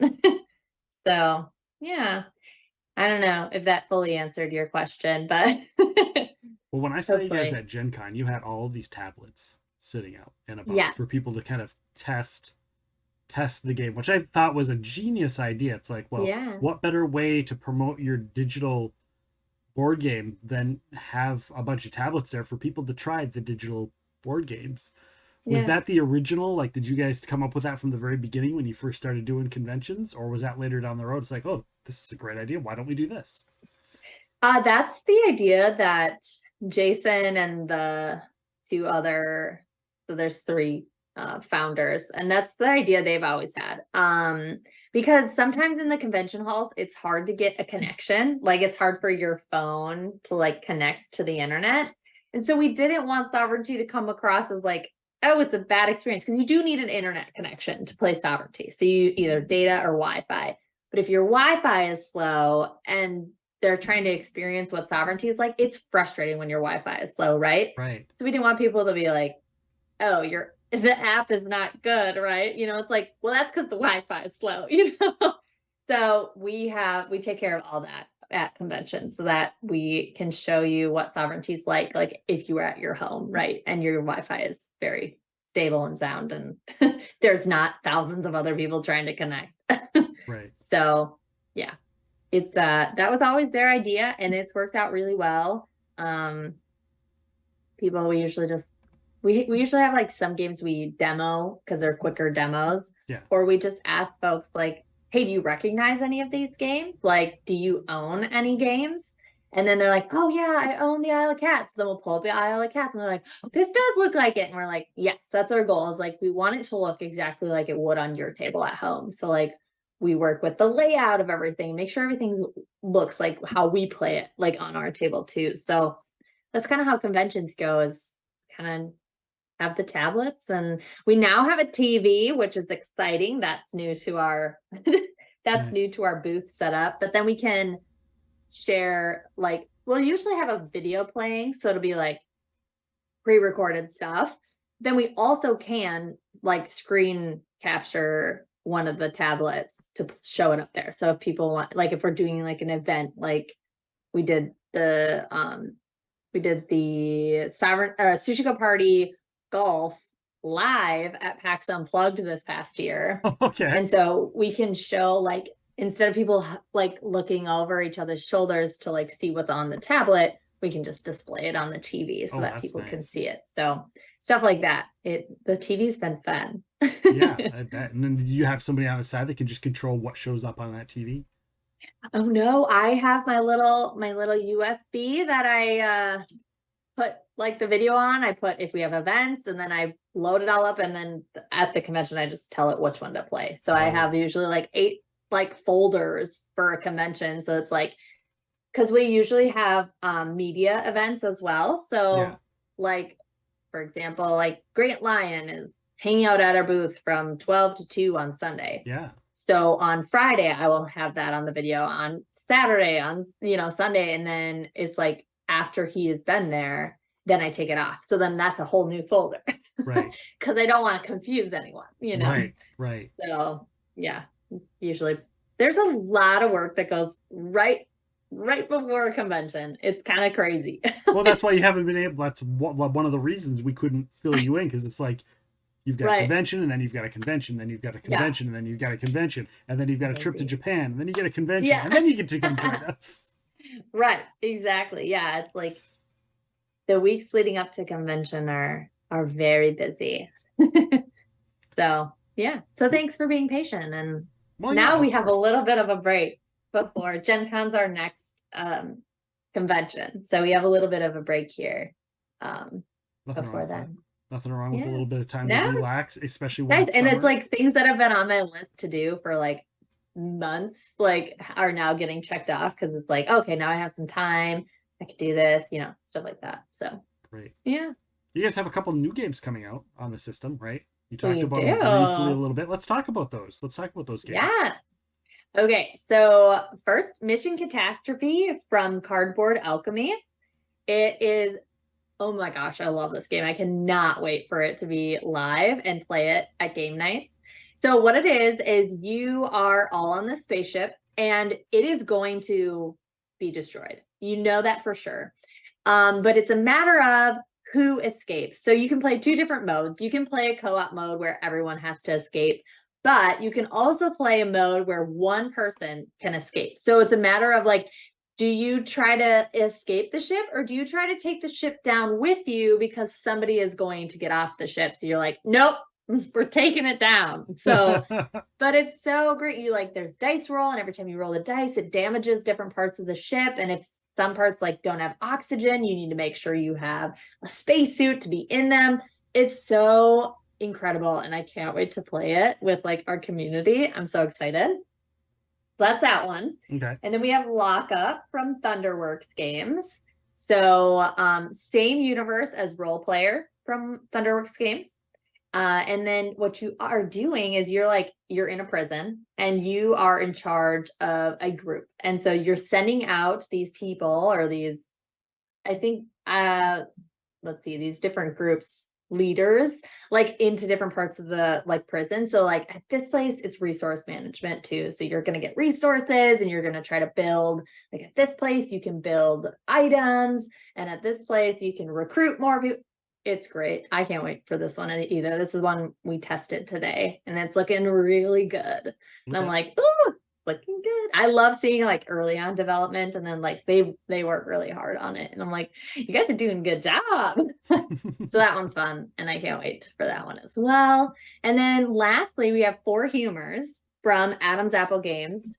So yeah, I don't know if that fully answered your question, but Well, when I saw you guys hopefully. at Gen Con, you had all of these tablets sitting out and about Yes. for people to kind of test the game, which I thought was a genius idea. It's like, well, Yeah. what better way to promote your digital board game than have a bunch of tablets there for people to try the digital board games? Was Yeah. that the original? Like, did you guys come up with that from the very beginning when you first started doing conventions, or was that later down the road? It's like, oh, this is a great idea. Why don't we do this? That's the idea that Jason and the two other, so there's three founders, and that's the idea they've always had. Because sometimes in the convention halls, it's hard to get a connection. Like it's hard for your phone to like connect to the internet. And so we didn't want Sovereignty to come across as like, oh, it's a bad experience, because you do need an internet connection to play Sovereignty. So you either data or Wi-Fi. But if your Wi-Fi is slow and they're trying to experience what Sovereignty is like, it's frustrating when your Wi-Fi is slow, right? Right. So we didn't want people to be like, oh, the app is not good, right? It's like, well, that's because the Wi-Fi is slow, So we take care of all that at conventions so that we can show you what Sovereignty is like if you were at your home, right? And your Wi-Fi is very stable and sound, and there's not thousands of other people trying to connect. Right. So yeah, it's that was always their idea, and it's worked out really well. People, we usually have like some games we demo because they're quicker demos. Yeah. Or we just ask folks like, hey, do you recognize any of these games? Like, do you own any games? And then they're like, oh yeah, I own the Isle of Cats. So then we'll pull up the Isle of Cats and they're like, oh, this does look like it. And we're like, yes, that's our goal, is like, we want it to look exactly like it would on your table at home. So like we work with the layout of everything, make sure everything looks like how we play it, like on our table too. So that's kind of how conventions go, is kind of have the tablets, and we now have a TV, which is exciting. That's new to our Nice. new to our booth setup. But then we can share, like, we'll usually have a video playing, so it'll be like pre-recorded stuff. Then we also can like screen capture one of the tablets to show it up there. So if people want, like if we're doing like an event, like we did the Sushi Go Party golf live at PAX Unplugged this past year. Okay. And so we can show, like, instead of people like looking over each other's shoulders to like see what's on the tablet, we can just display it on the TV so that people can see it. So stuff like that. The TV's been fun. Yeah, I bet. And then do you have somebody on the side that can just control what shows up on that TV? Oh no, I have my little USB that I put like the video on. I put if we have events, and then I load it all up, and then at the convention I just tell it which one to play. So I have usually like 8 like folders for a convention. So it's like, because we usually have media events as well. So like, for example, like Grant Lyon is hanging out at our booth from 12 to 2 on Sunday. Yeah. So on Friday, I will have that on the video. On Saturday, on Sunday, and then it's like after he has been there, then I take it off. So then that's a whole new folder, right? Because I don't want to confuse anyone, Right. So yeah, usually there's a lot of work that goes right before a convention. It's kind of crazy. Well, that's why you haven't been able. That's one of the reasons we couldn't fill you in, because it's like, you've got a convention, and then you've got a convention, then you've got a convention, and then you've got a convention, and then you've got a trip to Japan, and then you get a convention, and then you get to come join us. Right, exactly. Yeah, it's like the weeks leading up to convention are very busy. So yeah, so thanks for being patient. And now we have a little bit of a break before Gen Con's our next convention, so we have a little bit of a break here before then. Nothing wrong with a little bit of time to relax, especially when it's and summer. it's like things that have been on my list to do for like months, like, are now getting checked off, because it's like, okay, now I have some time, I could do this, stuff like that. So great. Yeah, you guys have a couple new games coming out on the system, right? You talked about them briefly a little bit. Let's talk about those. Let's talk about those games. Yeah. Okay, so first, Mission Catastrophe from Cardboard Alchemy. It is Oh my gosh, I love this game. I cannot wait for it to be live and play it at game nights. So what it is you are all on this spaceship and it is going to be destroyed. You know that for sure. But it's a matter of who escapes. So you can play two different modes. You can play a co-op mode where everyone has to escape, but you can also play a mode where one person can escape. So it's a matter of like, do you try to escape the ship or do you try to take the ship down with you because somebody is going to get off the ship? So you're like, nope, we're taking it down. So, but it's so great. You like, there's dice roll, and every time you roll the dice, it damages different parts of the ship. And if some parts like don't have oxygen, you need to make sure you have a spacesuit to be in them. It's so incredible. And I can't wait to play it with like our community. I'm so excited. So that's that one. Okay. And then we have Lockup from Thunderworks Games. So same universe as Role Player from Thunderworks Games. And then what you are doing is you're in a prison and you are in charge of a group. And so you're sending out these people or these, I think, let's see, these different groups leaders like into different parts of the like prison. So like at this place it's resource management too, so you're going to get resources and you're going to try to build, like at this place you can build items and at this place you can recruit more people. It's great. I can't wait for this one either. This is one we tested today and it's looking really good. And I'm like, ooh, looking good. I love seeing like early on development and then like they work really hard on it. And I'm like, you guys are doing a good job. So that one's fun. And I can't wait for that one as well. And then lastly, we have Four Humors from Adam's Apple Games.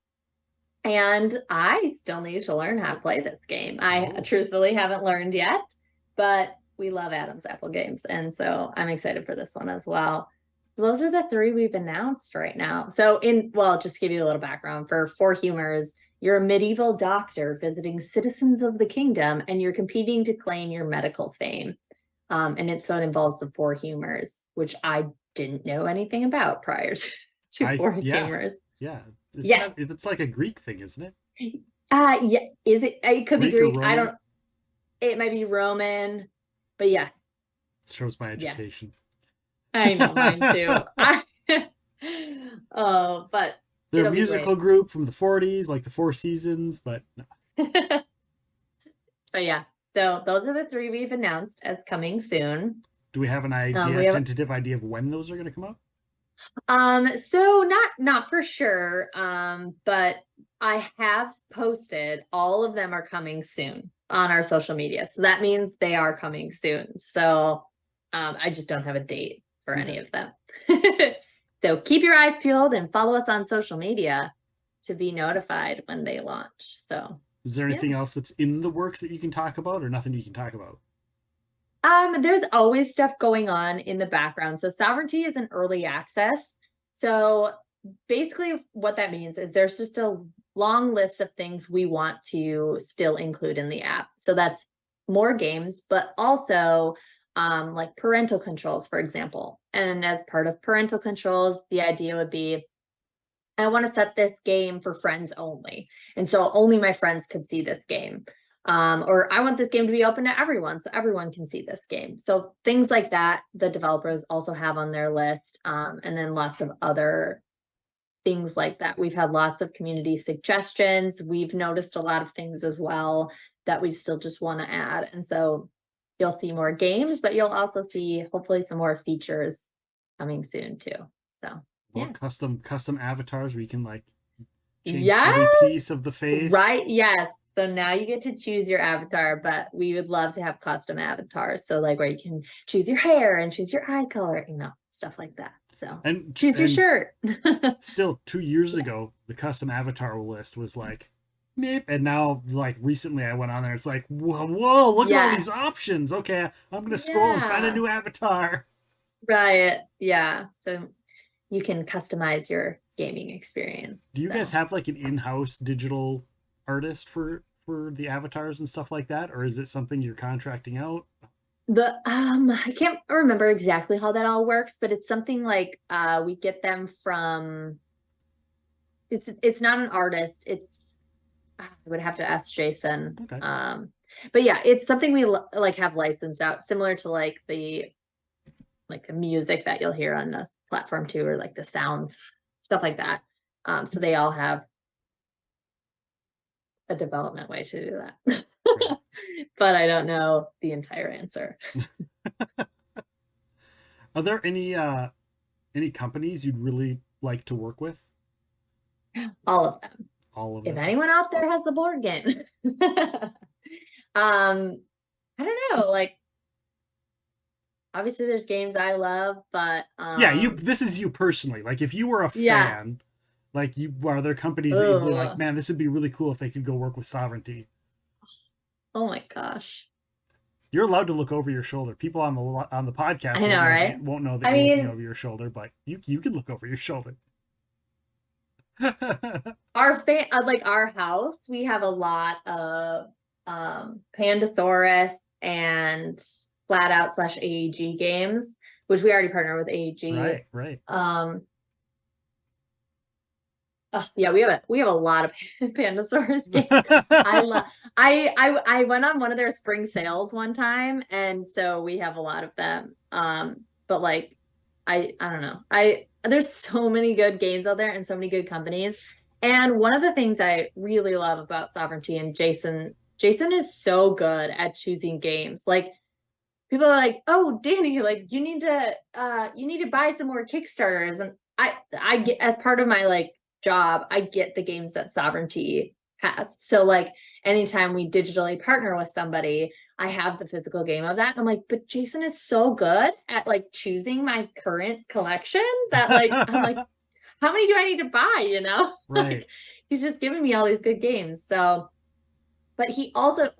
And I still need to learn how to play this game. I truthfully haven't learned yet, but we love Adam's Apple Games. And so I'm excited for this one as well. Those are the three we've announced right now. So just to give you a little background, for Four Humors, you're a medieval doctor visiting citizens of the kingdom and you're competing to claim your medical fame. And it involves the Four Humors, which I didn't know anything about prior to Four Humors. Yeah. Yes. It's like a Greek thing, isn't it? Yeah. Is it? It could be Greek. I don't. It might be Roman, but yeah. Shows my education. I know, mine too. But they're a musical group from the 40s, like the Four Seasons, but no. But yeah, so those are the three we've announced as coming soon. Do we have an idea, tentative idea of when those are going to come out? So not for sure. But I have posted all of them are coming soon on our social media. So that means they are coming soon. So I just don't have a date for any of them. So keep your eyes peeled and follow us on social media to be notified when they launch. So is there anything else that's in the works that you can talk about or nothing you can talk about? There's always stuff going on in the background. So Sovranti is an early access. So basically what that means is there's just a long list of things we want to still include in the app. So that's more games, but also like parental controls, for example. And as part of parental controls, the idea would be, I want to set this game for friends only. And so only my friends could see this game. Or I want this game to be open to everyone so everyone can see this game. So things like that, the developers also have on their list. And then lots of other things like that. We've had lots of community suggestions. We've noticed a lot of things as well that we still just want to add. And so you'll see more games, but you'll also see hopefully some more features coming soon too. So custom avatars where you can like change every piece of the face. Right. Yes. So now you get to choose your avatar, but we would love to have custom avatars. So like where you can choose your hair and choose your eye color, stuff like that. So choose your shirt. Still 2 years ago, the custom avatar list was like, meep. And now like recently I went on there. It's like, whoa, look at all these options. Okay. I'm going to scroll and find a new avatar. Right. Yeah. So you can customize your gaming experience. Do you guys have like an in-house digital artist for the avatars and stuff like that, or is it something you're contracting out? I can't remember exactly how that all works, but it's something like we get them from, it's not an artist, it's I would have to ask Jason. Okay. But yeah, it's something we like have licensed out, similar to like the music that you'll hear on the platform too, or like the sounds, stuff like that. So they all have a development way to do that. Right. But I don't know the entire answer. Are there any companies you'd really like to work with? All of them. All of If them. anyone out there has the board game. I don't know, like obviously there's games I love, but Yeah, this is you personally. Like if you were a fan, yeah. like are there companies that you'd be like, man, this would be really cool if they could go work with Sovranti? Oh my gosh. You're allowed to look over your shoulder. People on the podcast I know, right? won't know that I you're looking mean, over your shoulder, but you can look over your shoulder. like our house, we have a lot of Pandasaurus and Flat Out / AEG games, which we already partner with AEG. Right. Yeah, we have a lot of Pandasaurus games. I went on one of their spring sales one time, and so we have a lot of them. But like I don't know. There's so many good games out there and so many good companies. And one of the things I really love about Sovranti and Jason is so good at choosing games. Like people are like, "Oh, Dani, like you need to buy some more Kickstarters." And I get, as part of my like job, I get the games that Sovranti has. So like anytime we digitally partner with somebody, I have the physical game of that. And I'm like, but Jason is so good at like choosing my current collection that like I'm like, how many do I need to buy? You know? Right. Like, he's just giving me all these good games. So, but he doesn't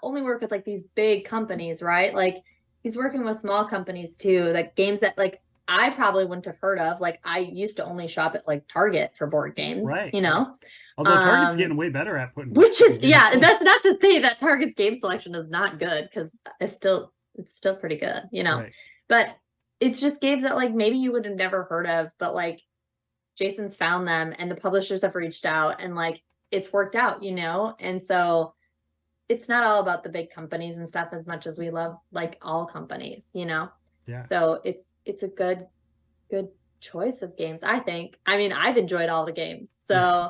only work with like these big companies, right? Like he's working with small companies too, like games that like I probably wouldn't have heard of. Like I used to only shop at like Target for board games, Right. you know? Although Target's getting way better at putting which is games. That's not to say that Target's game selection is not good, because it's still pretty good, you know. Right. But it's just games that like maybe you would have never heard of, but like Jason's found them and the publishers have reached out and like it's worked out, you know. And so it's not all about the big companies and stuff as much as we love like all companies, you know. Yeah. So it's a good choice of games, I think. I mean, I've enjoyed all the games. So yeah.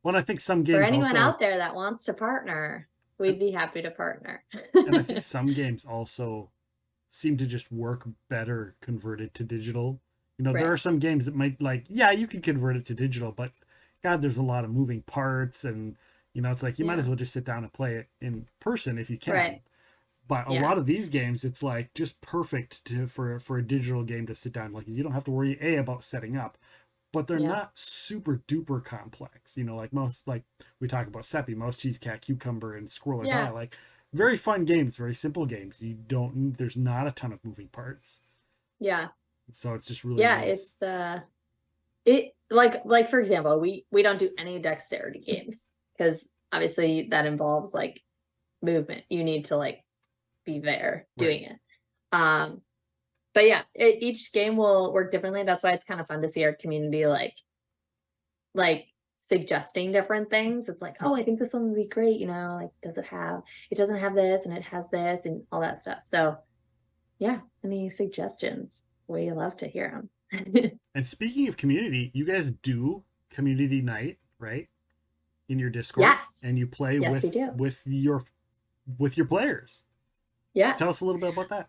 Well, I think some games, for anyone also out there that wants to partner, we'd be happy to partner. And I think some games also seem to just work better converted to digital. You know, there are some games that might like, yeah, you can convert it to digital, but God, there's a lot of moving parts, and you know, it's like you might as well just sit down and play it in person if you can. Right. But a lot of these games, it's like just perfect for a digital game to sit down. Like you don't have to worry about setting up, but they're not super duper complex. You know, like most, like we talk about Seppi, most Cheese Cat, Cucumber, and Squirrel or Die, like very fun games, very simple games. There's not a ton of moving parts. Yeah. So it's just really nice. It's like for example, we don't do any dexterity games because obviously that involves like movement. You need to like be there doing it. But yeah, each game will work differently. That's why it's kind of fun to see our community like suggesting different things. It's like, oh, I think this one would be great, you know, like it doesn't have this and it has this and all that stuff. So yeah, any suggestions, we love to hear them. And speaking of community, you guys do community night, right? In your Discord. Yes. And you play with your players. Yeah. Tell us a little bit about that.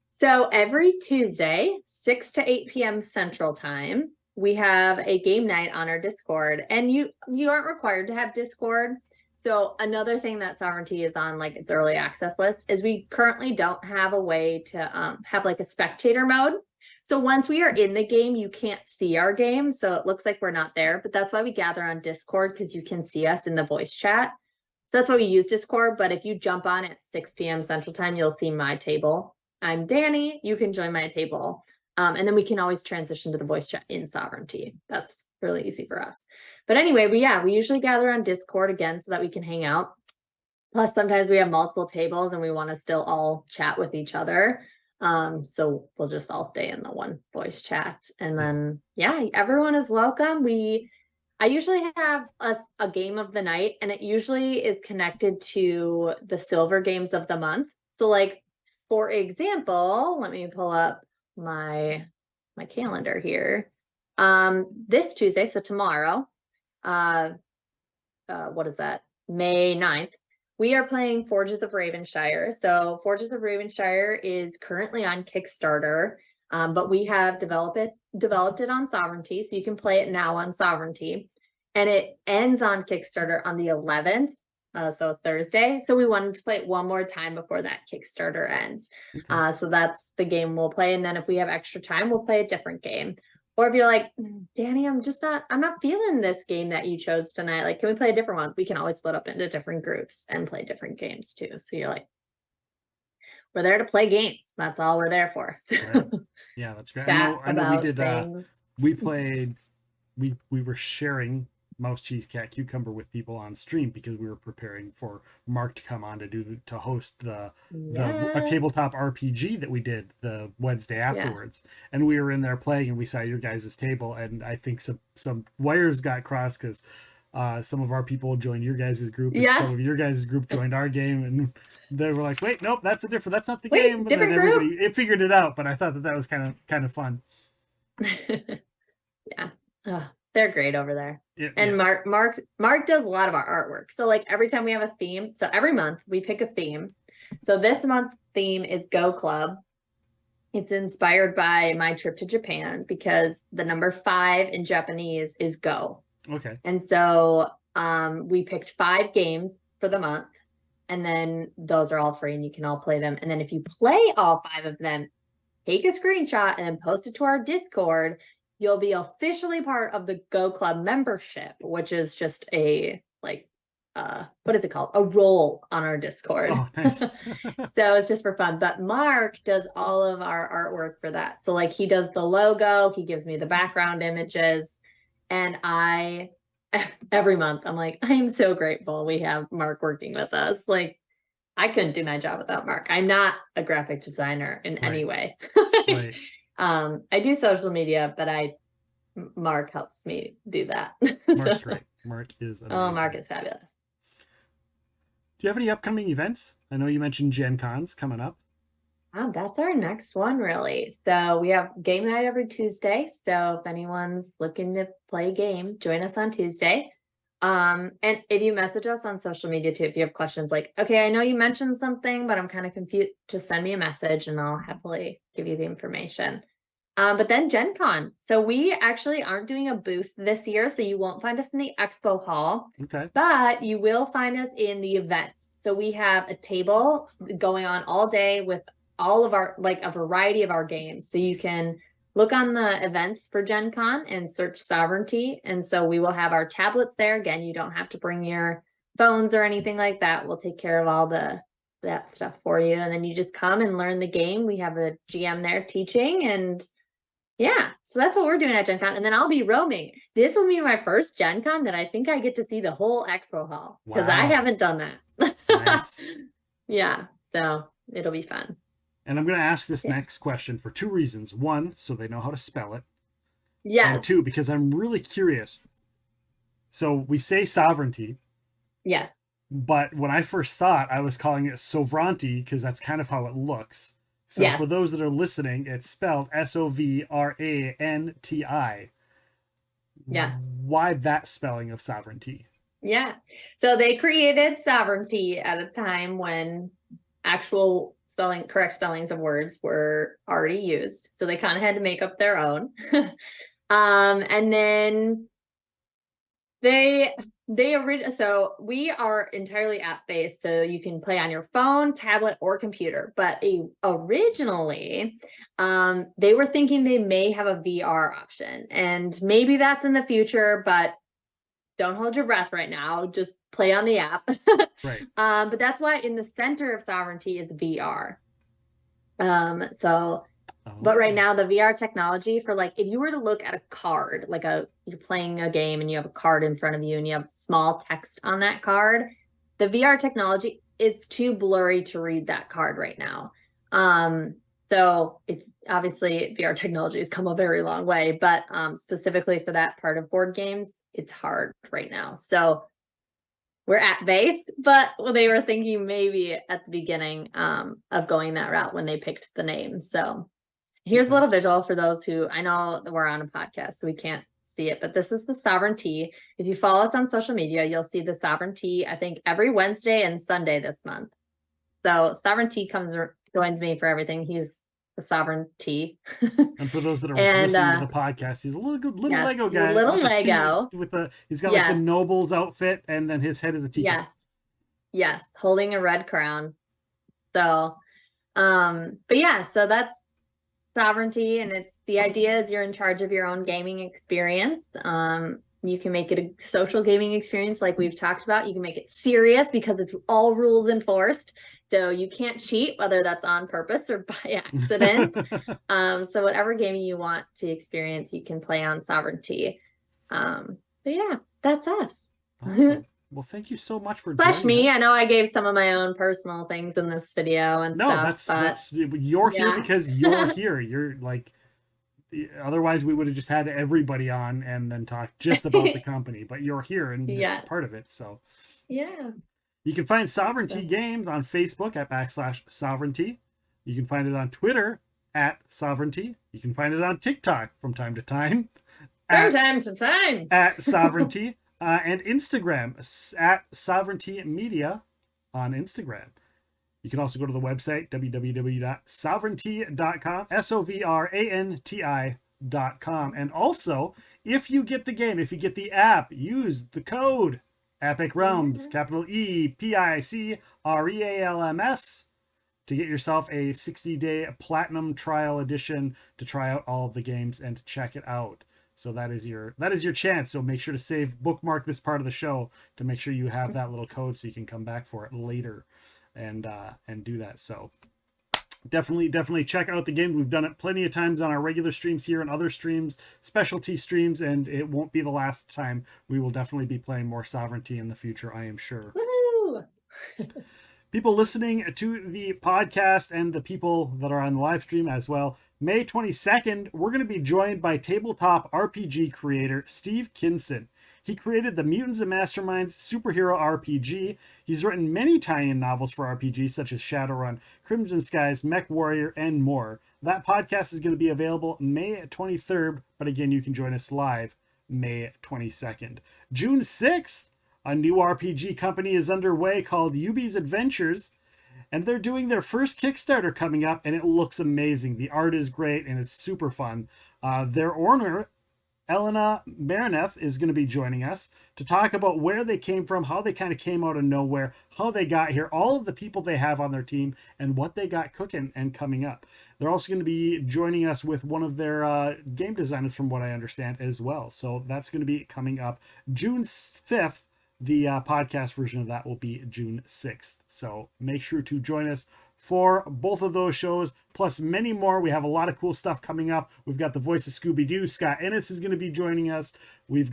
So every Tuesday, 6 to 8 p.m. Central Time, we have a game night on our Discord. And you aren't required to have Discord. So another thing that Sovranti is on like its early access list is we currently don't have a way to have like a spectator mode. So once we are in the game, you can't see our game. So it looks like we're not there, but that's why we gather on Discord, because you can see us in the voice chat. So that's why we use Discord. But if you jump on at 6 p.m. Central Time, you'll see my table. I'm Dani. You can join my table. And then we can always transition to the voice chat in Sovranti. That's really easy for us. But anyway, we usually gather on Discord again so that we can hang out. Plus, sometimes we have multiple tables and we want to still all chat with each other. So we'll just all stay in the one voice chat. And then, yeah, everyone is welcome. I usually have a game of the night, and it usually is connected to the silver games of the month. So like, for example, let me pull up my calendar here. This Tuesday, so tomorrow, what is that? May 9th. We are playing Forges of Ravenshire. So Forges of Ravenshire is currently on Kickstarter, but we have developed it on Sovereignty, so you can play it now on Sovereignty. And it ends on Kickstarter on the 11th, so Thursday. So we wanted to play it one more time before that Kickstarter ends. Okay. So that's the game we'll play. And then if we have extra time, we'll play a different game. Or if you're like, Danny, I'm not feeling this game that you chose tonight. Like, can we play a different one? We can always split up into different groups and play different games too. So you're like, we're there to play games. That's all we're there for. So Right. Yeah, that's great. chat I know we about did things. we played we were sharing Mouse Cheese Cat Cucumber with people on stream because we were preparing for Mark to come on to host a Yes. tabletop RPG that we did the Wednesday afterwards. And we were in there playing and we saw your guys' table, and I think some wires got crossed because some of our people joined your guys' group and some of Yes. your guys' group joined our game, and they were like, wait, nope, that's not the Wait, game. And different then group? everybody it figured it out, but I thought that was kind of fun. Yeah. They're great over there. And yeah. Mark does a lot of our artwork. So like every time we have a theme, so every month we pick a theme. So this month's theme is Go Club. It's inspired by my trip to Japan because the number 5 in Japanese is go. Okay. And so we picked 5 games for the month, and then those are all free and you can all play them. And then if you play all 5 of them, take a screenshot and then post it to our Discord. You'll be officially part of the Go Club membership, which is just a what is it called? A role on our Discord. Oh, nice. So it's just for fun. But Mark does all of our artwork for that. So like he does the logo, he gives me the background images, and every month I'm like, I am so grateful we have Mark working with us. Like I couldn't do my job without Mark. I'm not a graphic designer in any way. Right. I do social media, but Mark helps me do that. Mark's great. Mark is amazing. Oh, Mark is fabulous. Do you have any upcoming events? I know you mentioned Gen Cons coming up. That's our next one, really. So we have game night every Tuesday. So if anyone's looking to play a game, join us on Tuesday. And if you message us on social media too, if you have questions like, okay, I know you mentioned something, but I'm kind of confused, just send me a message and I'll happily give you the information. But then Gen Con. So we actually aren't doing a booth this year, so you won't find us in the expo hall. Okay. But you will find us in the events. So we have a table going on all day with all of our, like a variety of our games. So you can look on the events for Gen Con and search Sovereignty. And so we will have our tablets there. Again, you don't have to bring your phones or anything like that. We'll take care of all that stuff for you. And then you just come and learn the game. We have a GM there teaching, and yeah, so that's what we're doing at Gen Con. And then I'll be roaming. This will be my first Gen Con that I think I get to see the whole expo hall, because I haven't done that. Nice. Yeah, so it'll be fun. And I'm going to ask this next question for 2 reasons. 1, so they know how to spell it. Yes. And 2, because I'm really curious. So we say Sovereignty. Yes. But when I first saw it, I was calling it Sovranti because that's kind of how it looks. So for those that are listening, it's spelled Sovranti. Yes. Why that spelling of Sovereignty? Yeah. So they created Sovereignty at a time when actual correct spellings of words were already used. So they kind of had to make up their own. And then so we are entirely app based, so you can play on your phone, tablet, or computer. But originally, they were thinking they may have a VR option, and maybe that's in the future, but don't hold your breath right now. Just play on the app. Right. But that's why in the center of Sovereignty is VR. But right now the VR technology for, like, if you were to look at a card, like you're playing a game and you have a card in front of you and you have small text on that card, the VR technology is too blurry to read that card right now. So it's obviously VR technology has come a very long way, but specifically for that part of board games, it's hard right now. So we're app based, but they were thinking maybe at the beginning of going that route when they picked the name. So here's a little visual for those who, I know that we're on a podcast, so we can't see it, but this is the Sovereignty. If you follow us on social media, you'll see the Sovereignty, I think every Wednesday and Sunday this month. So Sovereignty joins me for everything. He's the Sovereignty. And for those that are listening to the podcast, he's a little yes, Lego guy. Little Lego. He's got like the noble's outfit, and then his head is a teacup. Yes, holding a red crown. So, but yeah, so that's Sovereignty, and the idea is you're in charge of your own gaming experience. You can make it a social gaming experience like we've talked about. You can make it serious because it's all rules enforced. So you can't cheat, whether that's on purpose or by accident. So whatever gaming you want to experience, you can play on Sovereignty. But yeah, that's us. Awesome. Well, thank you so much for joining me. Us. I know I gave some of my own personal things in this video and stuff. That's you're here because you're here. You're like, otherwise we would have just had everybody on and then talk just about the company, but you're here and it's part of it. So yeah, you can find Sovranti Games on Facebook at /Sovereignty. You can find it on Twitter at Sovranty. You can find it on TikTok from time to time. At Sovranty. And Instagram at Sovranty Media on Instagram. You can also go to the website, www.sovranty.com, SOVRANTI.com. And also, if you get the game, if you get the app, use the code Epic Realms, capital EPICREALMS, to get yourself a 60-day platinum trial edition to try out all of the games and to check it out. So that is your chance. So make sure to bookmark this part of the show to make sure you have that little code so you can come back for it later and do that. So definitely check out the game. We've done it plenty of times on our regular streams here and other streams, specialty streams, and it won't be the last time. We will definitely be playing more Sovereignty in the future, I am sure. Woohoo! People listening to the podcast and the people that are on the live stream as well, May 22nd, we're going to be joined by tabletop RPG creator Steve Kinson. He created the Mutants and Masterminds superhero RPG. He's written many tie-in novels for RPGs such as Shadowrun, Crimson Skies, Mech Warrior, and more. That podcast is going to be available May 23rd, but again, you can join us live May 22nd. June 6th, a new RPG company is underway called Yubi's Adventures, and they're doing their first Kickstarter coming up, and it looks amazing. The art is great, and it's super fun. Their owner, Elena Marineth, is going to be joining us to talk about where they came from, how they kind of came out of nowhere, how they got here, all of the people they have on their team, and what they got cooking and coming up. They're also going to be joining us with one of their game designers, from what I understand, as well. So that's going to be coming up June 5th. The podcast version of that will be June 6th. So make sure to join us for both of those shows, plus many more. We have a lot of cool stuff coming up. We've got the voice of Scooby-Doo. Scott Ennis is going to be joining us. We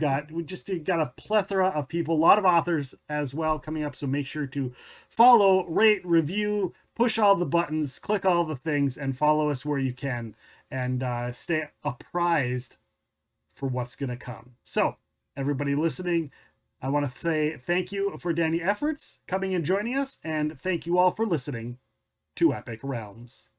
just got a plethora of people, a lot of authors as well coming up. So make sure to follow, rate, review, push all the buttons, click all the things, and follow us where you can, and stay apprised for what's going to come. So everybody listening, I want to say thank you for Dani Effertz coming and joining us, and thank you all for listening to Epic Realms.